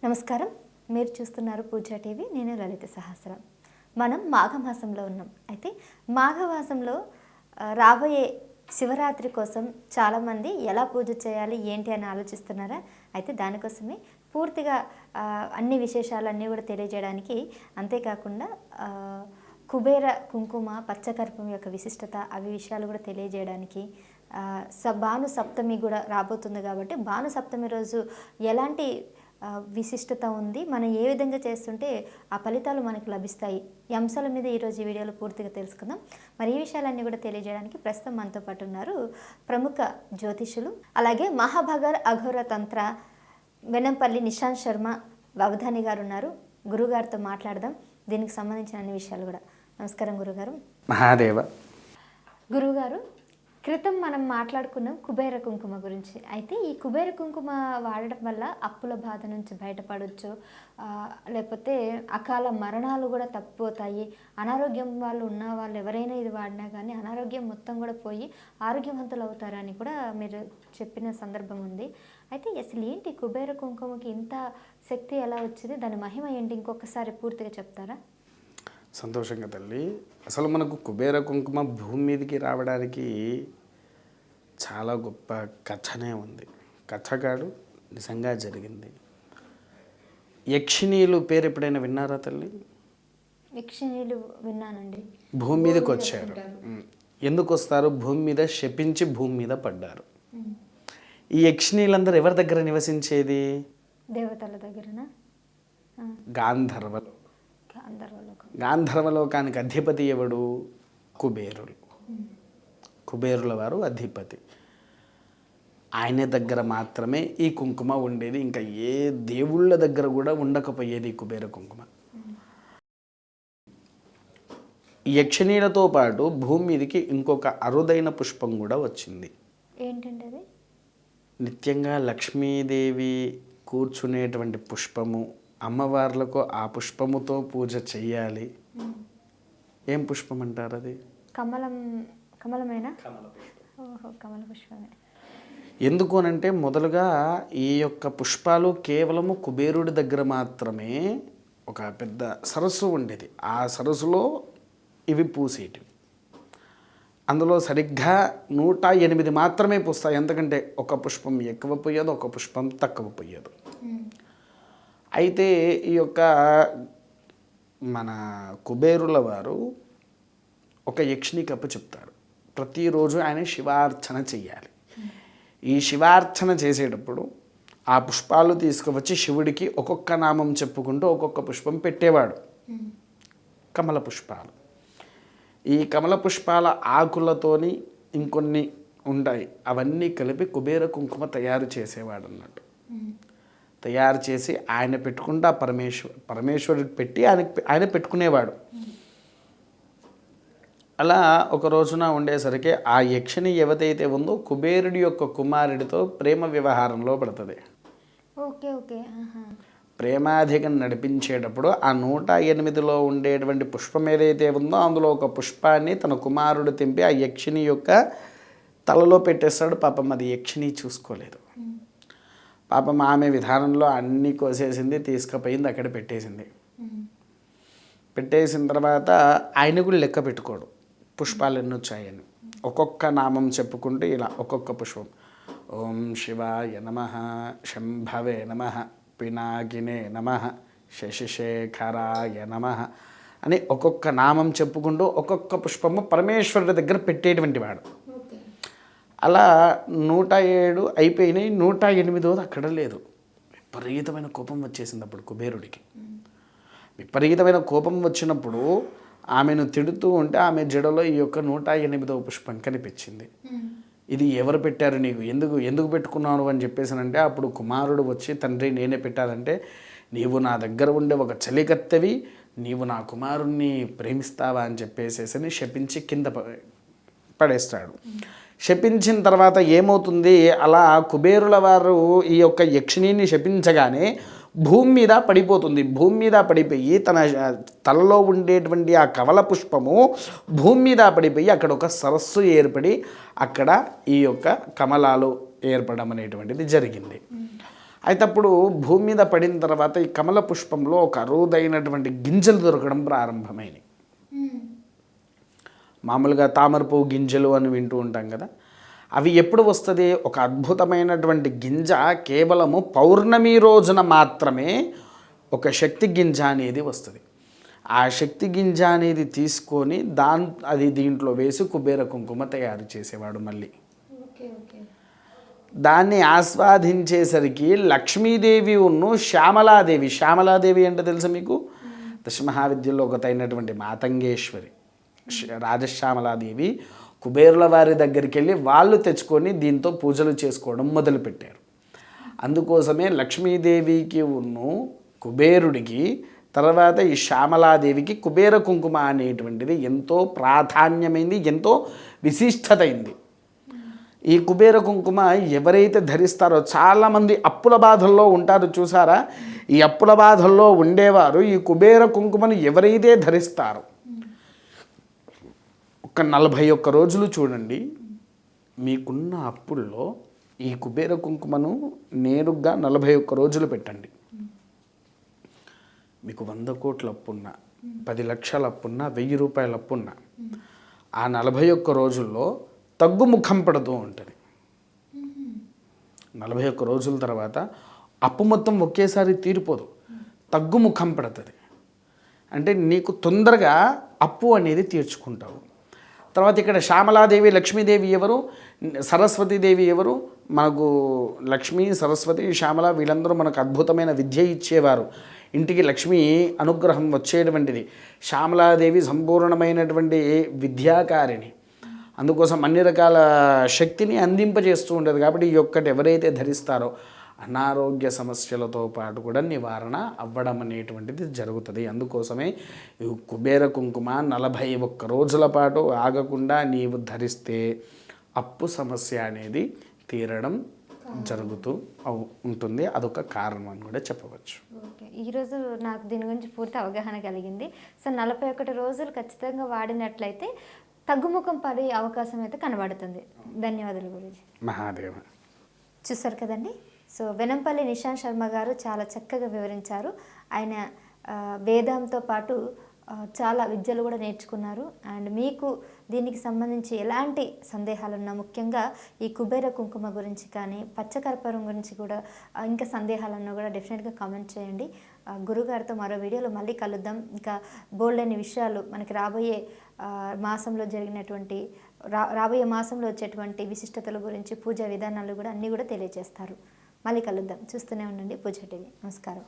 నమస్కారం. మీరు చూస్తున్నారు పూజా టీవీ. నేను లలిత సహస్రం. మనం మాఘమాసంలో ఉన్నాం. అయితే మాఘమాసంలో రాబోయే శివరాత్రి కోసం చాలామంది ఎలా పూజ చేయాలి ఏంటి అని ఆలోచిస్తున్నారా? అయితే దానికోసమే పూర్తిగా అన్ని విశేషాలన్నీ కూడా తెలియజేయడానికి, అంతేకాకుండా కుబేర కుంకుమ పచ్చకర్పం యొక్క విశిష్టత అవి విషయాలు కూడా తెలియజేయడానికి, భాను సప్తమి కూడా రాబోతుంది కాబట్టి భాను సప్తమి రోజు ఎలాంటి విశిష్టత ఉంది, మనం ఏ విధంగా చేస్తుంటే ఆ ఫలితాలు మనకు లభిస్తాయి, ఈ అంశాల మీద ఈరోజు ఈ వీడియోలో పూర్తిగా తెలుసుకుందాం. మరి ఈ విషయాలన్నీ కూడా తెలియజేయడానికి ప్రస్తుతం మనతో పాటు ఉన్నారు ప్రముఖ జ్యోతిషులు, అలాగే మహాభాగర్ అఘోర తంత్ర వెనంపల్లి నిశాంత్ శర్మ అవధాని గారు ఉన్నారు. గురుగారితో మాట్లాడదాం దీనికి సంబంధించిన అన్ని విషయాలు కూడా. నమస్కారం గురుగారు. మహాదేవ. గురుగారు, క్రితం మనం మాట్లాడుకున్నాం కుబేర కుంకుమ గురించి. అయితే ఈ కుబేర కుంకుమ వాడడం వల్ల అప్పుల బాధ నుంచి బయటపడవచ్చు, లేకపోతే అకాల మరణాలు కూడా తప్పిపోతాయి, అనారోగ్యం వాళ్ళు ఉన్న వాళ్ళు ఎవరైనా ఇది వాడినా కానీ అనారోగ్యం మొత్తం కూడా పోయి ఆరోగ్యవంతులు అవుతారని కూడా మీరు చెప్పిన సందర్భం ఉంది. అయితే అసలు ఏంటి కుబేర కుంకుమకి ఇంత శక్తి ఎలా వచ్చింది, దాని మహిమ ఏంటి, ఇంకొకసారి పూర్తిగా చెప్తారా? సంతోషంగా తల్లి. అసలు మనకు కుబేర కుంకుమ భూమి మీదకి రావడానికి చాలా గొప్ప కథనే ఉంది. కథగాడు నిజంగా జరిగింది. యక్షిణీలు పేరు ఎప్పుడైనా విన్నారా తల్లి? యక్షిణీలు విన్నానండి. భూమి మీదకి వచ్చారు. ఎందుకు వస్తారు? భూమి మీద శపించి భూమి మీద పడ్డారు. ఈ యక్షిణీలందరూ ఎవరి దగ్గర నివసించేది? దేవతల దగ్గరనా? గాంధర్వలు. గాంధర్వలోకానికి అధిపతి ఎవడు? కుబేరులు. కుబేరుల వారు అధిపతి. ఆయన దగ్గర మాత్రమే ఈ కుంకుమ ఉండేది. ఇంకా ఏ దేవుళ్ళ దగ్గర కూడా ఉండకపోయేది ఈ కుబేర కుంకుమ. ఈ యక్షిణీలతో పాటు భూమి మీదకి ఇంకొక అరుదైన పుష్పం కూడా వచ్చింది. ఏంటంటే అది? నిత్యంగా లక్ష్మీదేవి కూర్చునేటువంటి పుష్పము. అమ్మవార్లకు ఆ పుష్పముతో పూజ చెయ్యాలి. ఏం పుష్పం అంటారు అది? కమలమేనా? ఓహో, కమల పుష్పమే. ఎందుకు అనంటే మొదలుగా ఈ యొక్క పుష్పాలు కేవలము కుబేరుడి దగ్గర మాత్రమే ఒక పెద్ద సరస్సు ఉండేది. ఆ సరస్సులో ఇవి పూసేటివి. అందులో సరిగ్గా 108 మాత్రమే పూస్తాయి. ఎందుకంటే ఒక పుష్పం ఎక్కువ పోయేది, ఒక పుష్పం తక్కువ పోయేది. అయితే ఈ యొక్క మన కుబేరుల వారు ఒక యక్షిణి కప్పు చెప్తారు. ప్రతిరోజు ఆయన శివార్చన చెయ్యాలి. ఈ శివార్చన చేసేటప్పుడు ఆ పుష్పాలు తీసుకువచ్చి శివుడికి ఒక్కొక్క నామం చెప్పుకుంటూ ఒక్కొక్క పుష్పం పెట్టేవాడు. కమల పుష్పాలు. ఈ కమల పుష్పాల ఆకులతోని ఇంకొన్ని ఉంటాయి, అవన్నీ కలిపి కుబేర కుంకుమ తయారు చేసేవాడు అన్నట్టు. తయారు చేసి ఆయన పెట్టుకుంటూ ఆ పరమేశ్వరుడికి పెట్టి ఆయన పెట్టుకునేవాడు. అలా ఒక రోజున ఉండేసరికి ఆ యక్షిణి ఎవరైతే ఉందో కుబేరుడి యొక్క కుమారుడితో ప్రేమ వ్యవహారంలో పడుతుంది. Okay okay. ప్రేమాధికం నడిపించేటప్పుడు ఆ 108లో ఉండేటువంటి పుష్పం ఏదైతే ఉందో అందులో ఒక పుష్పాన్ని తన కుమారుడు తెంపి ఆ యక్షిణి యొక్క తలలో పెట్టేస్తాడు. పాపం అది యక్షిణి చూసుకోలేదు. పాపం ఆమె విధానంలో అన్నీ కోసేసింది, తీసుకుపోయింది, అక్కడ పెట్టేసింది. పెట్టేసిన తర్వాత ఆయన కూడా లెక్క పెట్టుకోడు పుష్పాలు ఎన్ని వచ్చాయని. ఒక్కొక్క నామం చెప్పుకుంటూ ఇలా ఒక్కొక్క పుష్పం, ఓం శివాయ నమః, శంభవే నమః, పినాకినే నమః, శశిశేఖరాయ నమః అని ఒక్కొక్క నామం చెప్పుకుంటూ ఒక్కొక్క పుష్పము పరమేశ్వరుడి దగ్గర పెట్టేటువంటి వాడు. అలా 107 అయిపోయినాయి. 108వ అక్కడ లేదు. విపరీతమైన కోపం వచ్చేసింది అప్పుడు కుబేరుడికి. విపరీతమైన కోపం వచ్చినప్పుడు ఆమెను తిడుతూ ఉంటే ఆమె జడలో ఈ యొక్క 108వ పుష్పం కనిపించింది. ఇది ఎవరు పెట్టారు నీకు, ఎందుకు పెట్టుకున్నాను అని చెప్పేసానంటే అప్పుడు కుమారుడు వచ్చి, తండ్రి నేనే పెట్టాలంటే, నీవు నా దగ్గర ఉండే ఒక చలికత్తెవి, నీవు నా కుమారుణ్ణి ప్రేమిస్తావా అని చెప్పేసేసని శపించి కింద పడేస్తాడు. శపించిన తర్వాత ఏమవుతుంది, అలా కుబేరుల వారు ఈ యొక్క యక్షిణిని శపించగానే భూమి మీద పడిపోతుంది. భూమి మీద పడిపోయి తన తలలో ఉండేటువంటి ఆ కమల పుష్పము భూమి మీద పడిపోయి అక్కడ ఒక సరస్సు ఏర్పడి అక్కడ ఈ యొక్క కమలాలు ఏర్పడడం అనేటువంటిది జరిగింది. అయితే అప్పుడు భూమి మీద పడిన తర్వాత ఈ కమల పుష్పంలో ఒక అరుదైనటువంటి గింజలు దొరకడం ప్రారంభమైనవి. మామూలుగా తామర పువ్వు గింజలు అని వింటూ ఉంటాం కదా, అవి ఎప్పుడు వస్తుంది? ఒక అద్భుతమైనటువంటి గింజ కేవలము పౌర్ణమి రోజున మాత్రమే ఒక శక్తి గింజ అనేది వస్తుంది. ఆ శక్తి గింజ అనేది తీసుకొని అది దీంట్లో వేసి కుబేర కుంకుమ తయారు చేసేవాడు. మళ్ళీ దాన్ని ఆస్వాదించేసరికి లక్ష్మీదేవి శ్యామలాదేవి అంటే తెలుసా మీకు? దశమహావిద్యలో ఒకటైనటువంటి మాతంగేశ్వరి రాజశ్యామలాదేవి కుబేరుల వారి దగ్గరికి వెళ్ళి వాళ్ళు తెచ్చుకొని దీంతో పూజలు చేసుకోవడం మొదలుపెట్టారు. అందుకోసమే లక్ష్మీదేవికి కుబేరుడికి తర్వాత ఈ శ్యామలాదేవికి కుబేర కుంకుమ అనేటువంటిది ఎంతో ప్రాధాన్యమైంది, ఎంతో విశిష్టతైంది. ఈ కుబేర కుంకుమ ఎవరైతే ధరిస్తారో, చాలామంది అప్పుల బాధల్లో ఉంటారు చూసారా, ఈ అప్పుల బాధల్లో ఉండేవారు ఈ కుబేర కుంకుమను ఎవరైతే ధరిస్తారో ఒక 41 రోజులు చూడండి, మీకున్న అప్పుల్లో ఈ కుబేర కుంకుమను నేరుగా 41 రోజులు పెట్టండి. మీకు 100 కోట్ల అప్పున్నా, 10 లక్షల అప్పున్నా, 1000 రూపాయల అప్పున్నా ఆ 41 రోజుల్లో తగ్గుముఖం పడుతూ ఉంటుంది. 41 రోజుల తర్వాత అప్పు మొత్తం ఒకేసారి తీరిపోదు, తగ్గుముఖం పడుతుంది. అంటే నీకు తొందరగా అప్పు అనేది తీర్చుకుంటావు. తర్వాత ఇక్కడ శ్యామలాదేవి లక్ష్మీదేవి ఎవరు? సరస్వతీదేవి ఎవరు? మనకు లక్ష్మీ, సరస్వతి, శ్యామల వీళ్ళందరూ మనకు అద్భుతమైన విద్య ఇచ్చేవారు. ఇంటికి లక్ష్మీ అనుగ్రహం వచ్చేటువంటిది. శ్యామలాదేవి సంపూర్ణమైనటువంటి విద్యాకారిణి, అందుకోసం అన్ని రకాల శక్తిని అందింపజేస్తూ ఉంటుంది. కాబట్టి ఈ ఒక్కటి ఎవరైతే ధరిస్తారో అనారోగ్య సమస్యలతో పాటు కూడా నివారణ అవ్వడం అనేటువంటిది జరుగుతుంది. అందుకోసమే ఈ కుబేర కుంకుమ 41 రోజుల పాటు ఆగకుండా నీవు ధరిస్తే అప్పు సమస్య అనేది తీరడం జరుగుతూ ఉంటుంది. అదొక కారణం అని కూడా చెప్పవచ్చు. ఓకే, ఈరోజు నాకు దీని గురించి పూర్తి అవగాహన కలిగింది. సో 41 రోజులు ఖచ్చితంగా వాడినట్లయితే తగ్గుముఖం పడే అవకాశం అయితే కనబడుతుంది. ధన్యవాదాలు గురూజీ. మహాదేవ. చూసారు కదండి, సో వెనంపల్లి నిశాంత్ శర్మ గారు చాలా చక్కగా వివరించారు. ఆయన వేదంతో పాటు చాలా విద్యలు కూడా నేర్చుకున్నారు. అండ్ మీకు దీనికి సంబంధించి ఎలాంటి సందేహాలున్నా, ముఖ్యంగా ఈ కుబేర కుంకుమ గురించి కానీ పచ్చకర్పూరం గురించి కూడా ఇంకా సందేహాలన్నా కూడా డెఫినెట్గా కామెంట్ చేయండి. గురుగారితో మరో వీడియోలో మళ్ళీ కలుద్దాం. ఇంకా బోల్డ్ అనే విషయాలు మనకి రాబోయే మాసంలో జరిగినటువంటి రాబోయే మాసంలో వచ్చేటువంటి విశిష్టతల గురించి, పూజా విధానాలు కూడా అన్నీ కూడా తెలియజేస్తారు. మళ్ళీ కలుద్దాం. చూస్తూనే ఉండండి పూజా టీవీ. నమస్కారం.